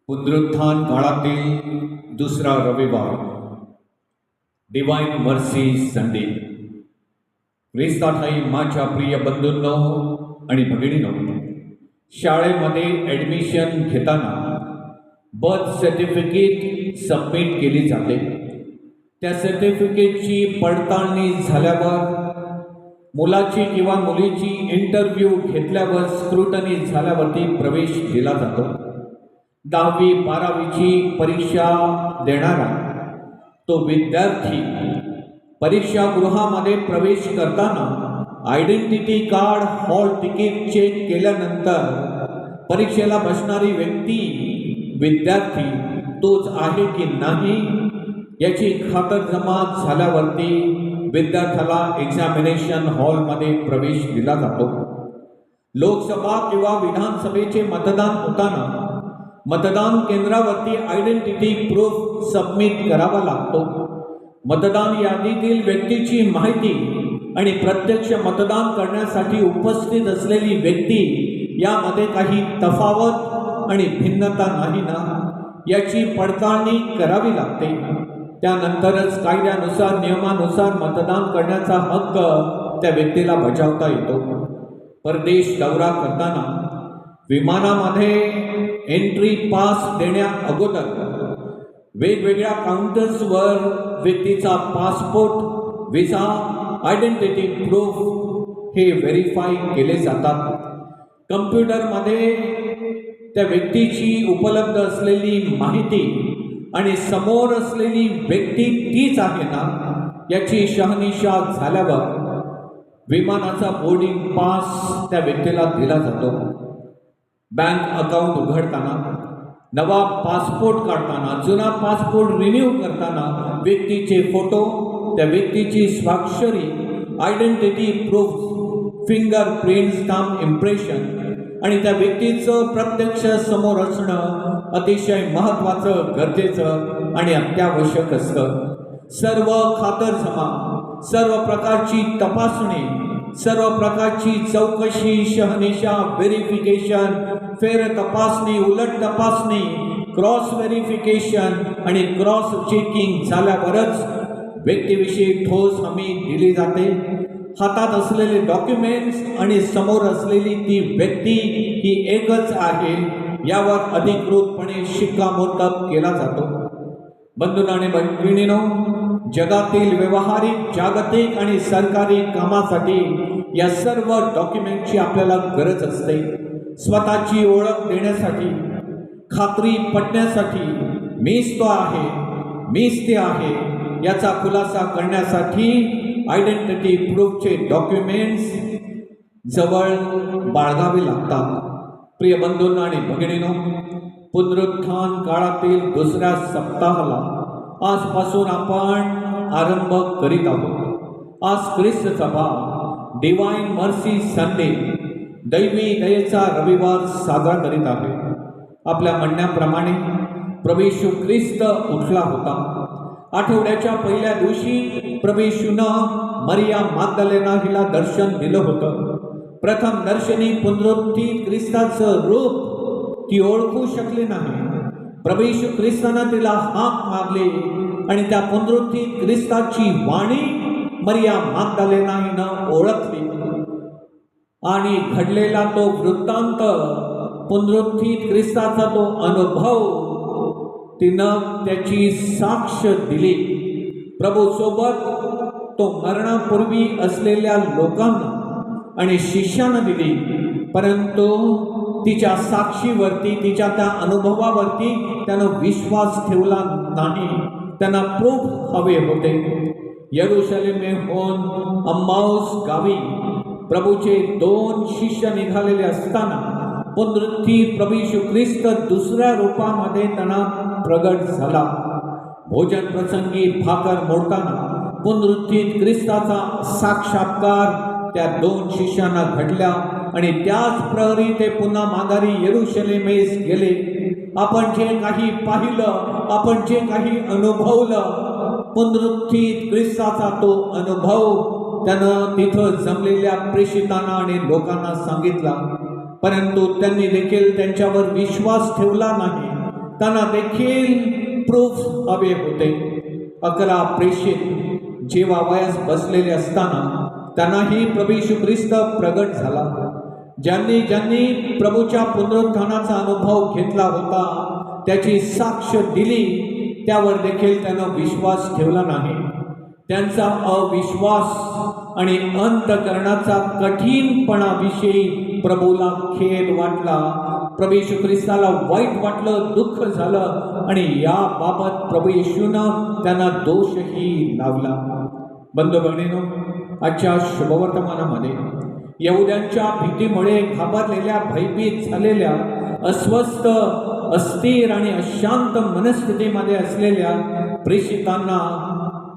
पुनरुत्थान काळातील दुसरा रविवार, डिवाइन मर्सी संडे. ख्रिस्ताठाई माझ्या प्रिय बंधूंनो आणि भगिनींनो, शाळेमध्ये ॲडमिशन घेताना बर्थ सर्टिफिकेट सबमिट केली जाते. त्या सर्टिफिकेटची पडताळणी झाल्यावर मुलाची किंवा मुलीची इंटरव्ह्यू घेतल्यावर स्क्रुटनी झाल्यावरती प्रवेश दिला जातो. 10वी 12वीची परीक्षा देणारा तो विद्यार्थी परीक्षागृहामध्ये प्रवेश करताना identity card, hall ticket check केल्यानंतर परीक्षेला बसणारी व्यक्ती, विद्यार्थी तोच आहे की नाही याची खातरजमा झाल्यावरती विद्यार्थ्याला एक्झामिनेशन हॉलमध्ये प्रवेश दिला जातो. लोकसभा किंवा विधानसभेचे मतदान होताना मतदान केंद्रावरती आयडेंटिटी प्रूफ सबमिट करावा लागतो. मतदान यादीतील व्यक्तीची माहिती आणि प्रत्यक्ष मतदान करण्यासाठी उपस्थित असलेली व्यक्ती यामध्ये काही तफावत आणि भिन्नता नाही ना याची पडताळणी करावी लागते. त्यानंतरच कायद्यानुसार, नियमानुसार मतदान करण्याचा हक्क त्या व्यक्तीला बजावता येतो. परदेश दौरा करताना विमानामध्ये एंट्री पास देण्या अगोदर वेगवेगळ्या काउंटर्सवर व्यक्तीचा पासपोर्ट, व्हिसा, आयडेंटिटी प्रूफ हे व्हेरीफाय केले जातात. कम्प्युटरमध्ये त्या व्यक्तीची उपलब्ध असलेली माहिती आणि समोर असलेली व्यक्ती तीच आहे ना याची शहानिशा झाल्यावर विमानाचा बोर्डिंग पास त्या व्यक्तीला दिला जातो. बँक अकाउंट उघडताना, नवा पासपोर्ट काढताना, जुना पासपोर्ट रिन्यू करताना व्यक्तीचे फोटो, त्या व्यक्तीची स्वाक्षरी, identity proof, finger print, stamp impression आणि त्या व्यक्तीचं प्रत्यक्ष समोर असणं अतिशय महत्त्वाचं, गरजेचं आणि अत्यावश्यक असतं. सर्व खातरजमा, सर्व प्रकारची तपासणी, सर्व प्रकारची चौकशी, शहानिशा, व्हेरिफिकेशन, फेर तपासणी, उलट तपासणी, क्रॉस व्हेरिफिकेशन आणि क्रॉस चेकिंग झाल्यावरच व्यक्तीविषयी ठोस हमी दिली जाते. हातात असलेले डॉक्युमेंट्स आणि समोर असलेली ती व्यक्ती ही एकच आहे यावर अधिकृतपणे शिक्कामोर्तब केला जातो. बंधूंनो आणि भगिनींनो, जगातील व्यवहारिक, जागतिक आणि सरकारी कामासाठी या सर्व डॉक्युमेंटची आपल्याला गरज असते. स्वतःची ओळख देण्यासाठी, खात्री पटण्यासाठी, मीच तो आहे, मीच ते आहे याचा खुलासा करण्यासाठी आयडेंटिटी प्रूफचे डॉक्युमेंट्स जवळ बाळगावे लागतात. प्रिय बंधूंनो आणि भगिनींनो, पुनरुत्थान काळातील दुसऱ्या सप्ताहाला आजपासून आपण आरंभ करीत आहोत. आज ख्रिस्त सभा डिवाइन मर्सी संडे, दैवी दयेचा रविवार साजरा करीत आहे. आपल्या म्हणण्याप्रमाणे प्रभू येशू ख्रिस्त उठला होता. आठवड्याच्या पहिल्या दिवशी प्रभू येशूनं मरिया मग्दलेना हिला दर्शन दिलं होतं. प्रथम दर्शनी पुनरुत्थित ख्रिस्ताचं रूप ती ओळखू शकली नाही. प्रभू येशू ख्रिस्तानं तिला हाक मारली आणि त्या पुनरुत्थित ख्रिस्ताची वाणी मरिया मग्दलेना हिनं ओळखली आणि घडलेला तो वृत्तांत, पुनरुत्थित ख्रिस्ताचा तो अनुभव तिनं त्याची साक्ष दिली. प्रभू सोबत तो मरणापूर्वी असलेल्या लोकांना आणि शिष्यांना दिली, परंतु तिच्या साक्षीवरती, तिच्या त्या अनुभवावरती त्यानं विश्वास ठेवला नाही. त्यांना प्रूफ हवे होते. यरूशलेमहून अम्माऊस गावी प्रभूचे 2 शिष्य निघालेले असताना पुनरुत्थित प्रभू येशू ख्रिस्त दुसऱ्या रूपामध्ये त्यांना प्रगट झाला. भोजन प्रसंगी भाकर मोडताना पुनरुत्थित ख्रिस्ताचा साक्षात्कार त्या 2 शिष्यांना घडला आणि त्याच प्रहरी ते पुन्हा माघारी यरूशलेमेस गेले. आपण जे काही पाहिलं, आपण जे काही अनुभवलं, पुनरुत्थित ख्रिस्ताचा तो अनुभव त्यानं तिथं जमलेल्या प्रेषितांना आणि लोकांना सांगितला. परंतु त्यांनी देखील त्यांच्यावर विश्वास ठेवला नाही. त्यांना देखील प्रूफ हवे होते. 11 प्रेषित जेव्हा वयास बसलेले असताना त्यांनाही प्रभू येशू ख्रिस्त प्रगट झाला. ज्यांनी ज्यांनी प्रभूच्या पुनरुत्थानाचा अनुभव घेतला होता, त्याची साक्ष दिली, त्यावर देखील त्यानं विश्वास ठेवला नाही. त्यांचा अविश्वास आणि अंतःकरणाचा कठीणपणाविषयी प्रभूला खेद वाटला. प्रभू येशू ख्रिस्ताला वाईट वाटलं, दुःख झालं आणि याबाबत प्रभू येशूनं त्यांना दोषही लावला. बंधू भगिनींनो, आजच्या शुभवर्तमानामध्ये यहुद्यांच्या भीतीमुळे घाबरलेल्या, भयभीत झालेल्या, अस्वस्थ, अस्थिर आणि अशांत मनस्थितीमध्ये असलेल्या प्रेषितांना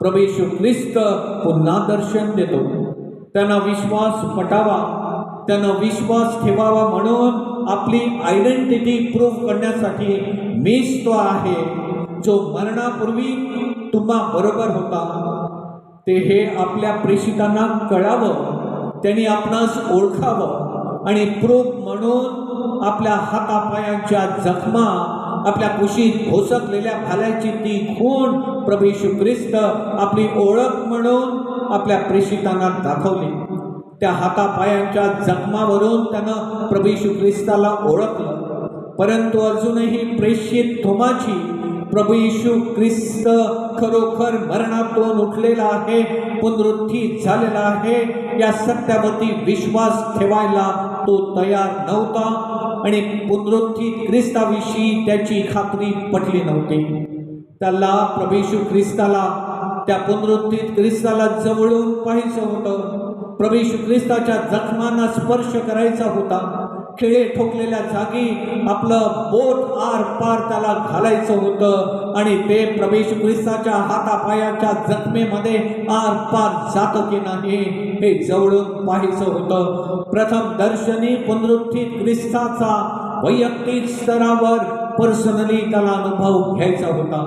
प्रभू येशू ख्रिस्त पुन्हा दर्शन देतो. त्यांना विश्वास पटावा, त्यांना विश्वास ठेवावा म्हणून आपली आयडेंटिटी प्रूव्ह करण्यासाठी मीच तो आहे जो मरणापूर्वी तुम्हा बरोबर होता, ते हे आपल्या प्रेषितांना कळावं, त्यांनी आपणास ओळखावं आणि प्रूफ म्हणून आपल्या हातापायांच्या जखमा, आपल्या कुशीत भोसकलेल्या भाल्याची ती खूण प्रभू येशू ख्रिस्त आपली ओळख म्हणून आपल्या प्रेषितांना दाखवली. त्या हातापायांच्या जखमावरून त्यानं प्रभू येशू ख्रिस्ताला ओळखलं. परंतु अजूनही प्रेषित थोमाची प्रभू येशू ख्रिस्त खरोखर मरणातून उठलेला आहे, पुनरुत्थित झालेला आहे, या सत्यावरती विश्वास ठेवायला तो तयार नव्हता आणि पुनरुत्थित ख्रिस्ताविषयी त्याची खात्री पटली नव्हती. त्याला प्रभू येशू ख्रिस्ताला, त्या पुनरुत्थित ख्रिस्ताला जवळून पाहायचं होतं. प्रभू येशू ख्रिस्ताच्या जखमांना स्पर्श करायचा होता. खिळे ठोकलेल्या जागी आपलं बोट आर पार त्याला घालायचं होतं आणि ते प्रभू येशू ख्रिस्ताच्या हातापायाच्या जखमेमध्ये आर पार जातं की नाही हे जवळून पाहायचं होतं. प्रथम दर्शनी पुनरुत्थित ख्रिस्ताचा वैयक्तिक स्तरावर पर्सनली त्याला अनुभव घ्यायचा होता.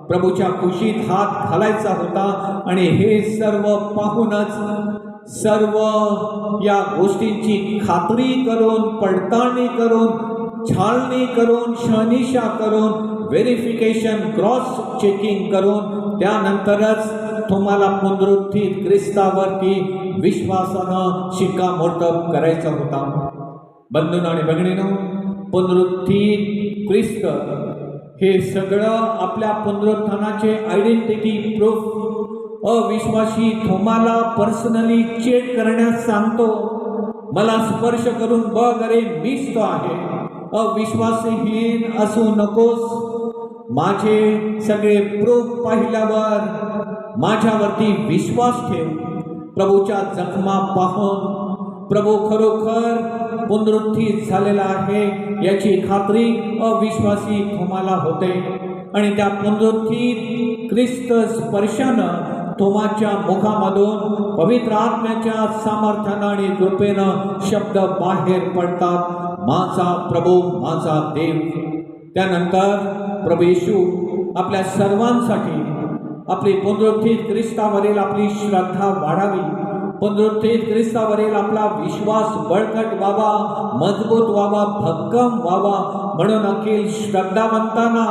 प्रभूच्या कुशीत हात घालायचा होता आणि हे सर्व पाहूनच, सर्व या गोष्टींची खात्री करून, पडताळणी करून, छाननी करून, शहानिशा करून, व्हेरिफिकेशन, क्रॉस चेकिंग करून त्यानंतरच तुम्हाला पुनरुत्थित ख्रिस्तावरती विश्वासानं शिक्कामोर्तब करायचा होता. बंधूंनो आणि भगिनींनो, पुनरुत्थित ख्रिस्त हे सगळं आपल्या पुनरुत्थानाचे आयडेंटिटी प्रूफ अविश्वासी थोमाला पर्सनली चेक करण्यास सांगतो. मला स्पर्श करून बघ, अरे मीच तो आहे. अविश्वासहीन असू नकोस. माझे सगळे प्रूफ पाहिल्यावर माझ्यावरती विश्वास ठेव. प्रभूच्या जखमा पाहून प्रभू खरोखर पुनरुत्थित झालेला आहे याची खात्री अविश्वासी थोमाला होते आणि त्या पुनरुत्थित ख्रिस्त स्पर्शानं थोमाच्या मुखामधून पवित्र आत्म्याच्या सामर्थ्यानं आणि कृपेनं शब्द बाहेर पडतात, माझा प्रभू, माझा देव. त्यानंतर प्रभू येशू आपल्या सर्वांसाठी आपली पुनरुत्थित ख्रिस्तावरील आपली श्रद्धा वाढावी, पुनरुत्थित ख्रिस्तावरील आपला विश्वास बळकट व्हावा, मजबूत व्हावा, भक्कम व्हावा म्हणून अखिल श्रद्धावंतांना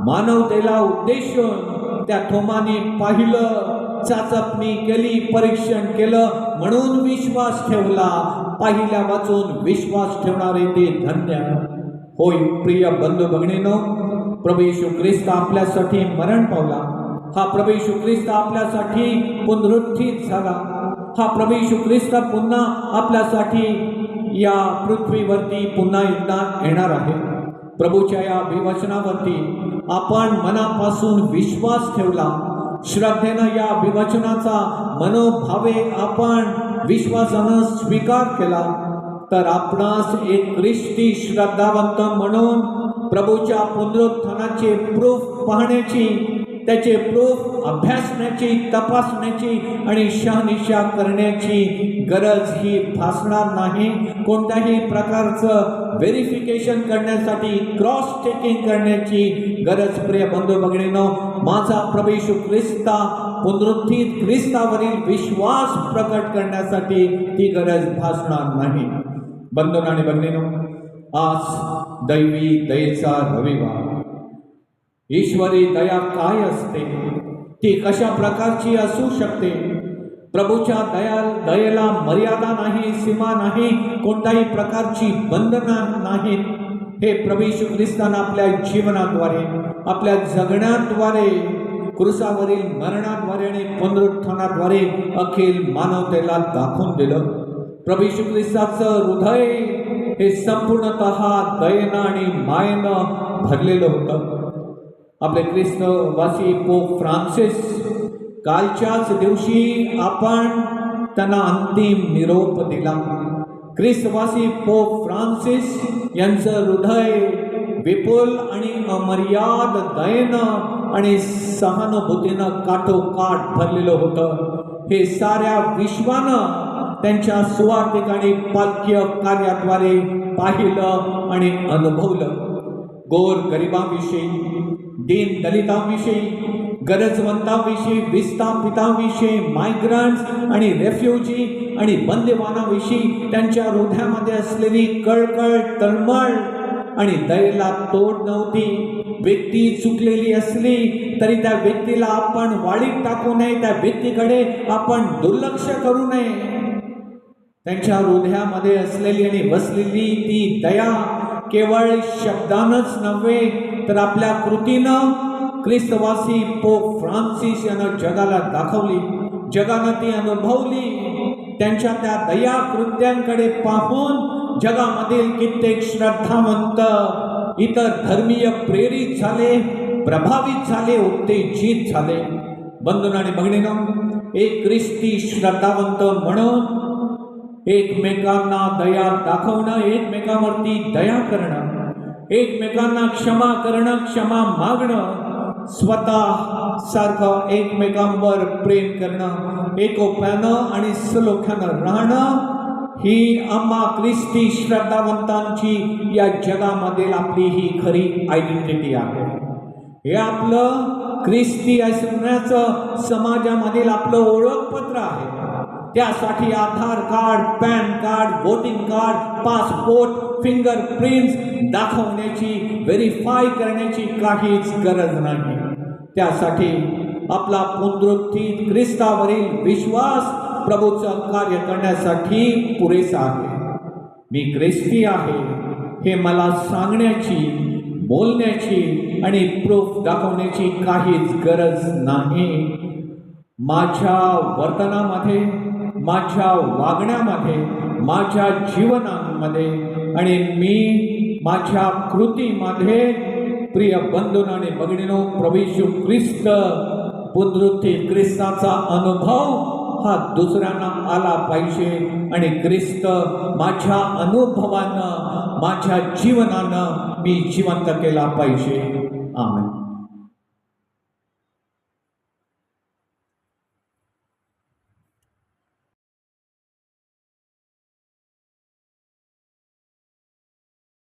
मानवतेला उद्देशून त्या थोमाने पाहिलं, चाचपणी केली, परीक्षण केलं म्हणून विश्वास ठेवला. पाहिल्या वाचून विश्वास ठेवणारे ते धन्य. होय प्रिय बंधू भगिनींनो, प्रभू येशू ख्रिस्त आपल्यासाठी मरण पावला. हा प्रभू येशू ख्रिस्त आपल्यासाठी पुनरुत्थित झाला. हा प्रभू येशू ख्रिस्त पुन्हा आपल्यासाठी या पृथ्वीवरती पुन्हा एकदा येणार आहे. प्रभूच्या या अभिवचनावरती आपण मनापासून विश्वास ठेवला, श्रद्धेनं या अभिवचनाचा मनोभावे आपण विश्वासानं स्वीकार केला, तर आपणास एक ख्रिस्ती श्रद्धावंत म्हणून प्रभूच्या पुनरुत्थानाचे प्रूफ पाहण्याची, त्याचे प्रूफ अभ्यासण्याची, तपासण्याची आणि शहानिशा करण्याची गरज ही भासणार नाही. कोणत्याही प्रकारचं व्हेरिफिकेशन करण्यासाठी, क्रॉस चेकिंग करण्याची गरज प्रिय बंधू भगिनींनो, माझा प्रभू येशू ख्रिस्ता पुनरुत्थित ख्रिस्तावरील विश्वास प्रकट करण्यासाठी ती गरज भासणार नाही. बंधू आणि भगिनींनो, आज दैवी दयेचा रविवार, ईश्वरी दया काय असते, ती कशा प्रकारची असू शकते? प्रभूच्या दयेला मर्यादा नाही, सीमा नाही, कोणत्याही प्रकारची बंधनं नाहीत. हे प्रभू येशू ख्रिस्तानं आपल्या जीवनाद्वारे, आपल्या जगण्याद्वारे, क्रूसावरील मरणाद्वारे आणि पुनरुत्थानाद्वारे अखिल मानवतेला दाखवून दिलं. प्रभू येशू ख्रिस्ताचं हृदय हे संपूर्णतः दयेनं आणि मायेनं भरलेलं होतं. आपले ख्रिस्तवासी पोप फ्रान्सिस कालच्याच दिवशी आपण त्यांना अंतिम निरोप दिला. ख्रिस्तवासी पोप फ्रान्सिस यांचं हृदय विपुल आणि अमर्याद दयेनं आणि सहानुभूतीनं काठोकाठ भरलेलं होतं. हे साऱ्या विश्वानं त्यांच्या सुवार्थिक आणि पालखी कार्याद्वारे पाहिलं आणि अनुभवलं. गोर गरिबांविषयी, दीन दलितांविषयी, गरजवंतांविषयी, विस्थापितांविषयी, मायग्रंट्स आणि रेफ्युजी आणि बंदिवानांविषयी त्यांच्या हृदयामध्ये असलेली कळकळ, तळमळ आणि दयेला तोड नव्हती. व्यक्ती चुकलेली असली तरी त्या व्यक्तीला आपण वाळीत टाकू नये, त्या व्यक्तीकडे आपण दुर्लक्ष करू नये. त्यांच्या हृदयामध्ये असलेली आणि बसलेली ती दया केवळ शब्दानच नव्हे तर आपल्या कृतीनं ख्रिस्तवासी पोप फ्रान्सिस यानं जगाला दाखवली, जगानं ती अनुभवली. त्यांच्या त्या दया कृत्यांकडे पाहून जगामधील कित्येक श्रद्धावंत इतर धर्मीय प्रेरित झाले, प्रभावित झाले, उत्तेजित झाले. बंधूंनो आणि भगिनींनो, एक ख्रिस्ती श्रद्धावंत म्हणून एकमेकांना दया दाखवणं, एकमेकांवरती दया करणं, एकमेकांना क्षमा करणं, क्षमा मागणं, स्वतः सारखं एकमेकांवर प्रेम करणं, एकोप्यानं आणि सलोख्यानं राहणं, ही आम्हा ख्रिस्ती श्रद्धावंतांची या जगामधील आपली ही खरी आयडेंटिटी आहे. हे आपलं ख्रिस्ती असण्याचं समाजामधील आपलं ओळखपत्र आहे. त्यासाठी Aadhaar card, PAN card, voting card, passport, fingerprints दाखवण्याची, व्हेरीफाय करण्याची काहीच गरज नाही. त्यासाठी आपला पुनरुत्थित ख्रिस्तावरील विश्वास प्रभूचं कार्य करण्यासाठी पुरेसा आहे. मी ख्रिस्ती आहे हे मला सांगण्याची, बोलण्याची आणि प्रूफ दाखवण्याची काहीच गरज नाही. माझ्या वर्तनामध्ये, माझ्या वागण्यामध्ये, माझ्या जीवनामध्ये आणि मी माझ्या कृतीमध्ये, प्रिय बंधूंनो आणि भगिनींनो, प्रभू येशू ख्रिस्त पुनरुत्थित ख्रिस्ताचा अनुभव हा दुसऱ्यांना आला पाहिजे आणि ख्रिस्त माझ्या अनुभवानं, माझ्या जीवनानं मी जिवंत केला पाहिजे. आमेन.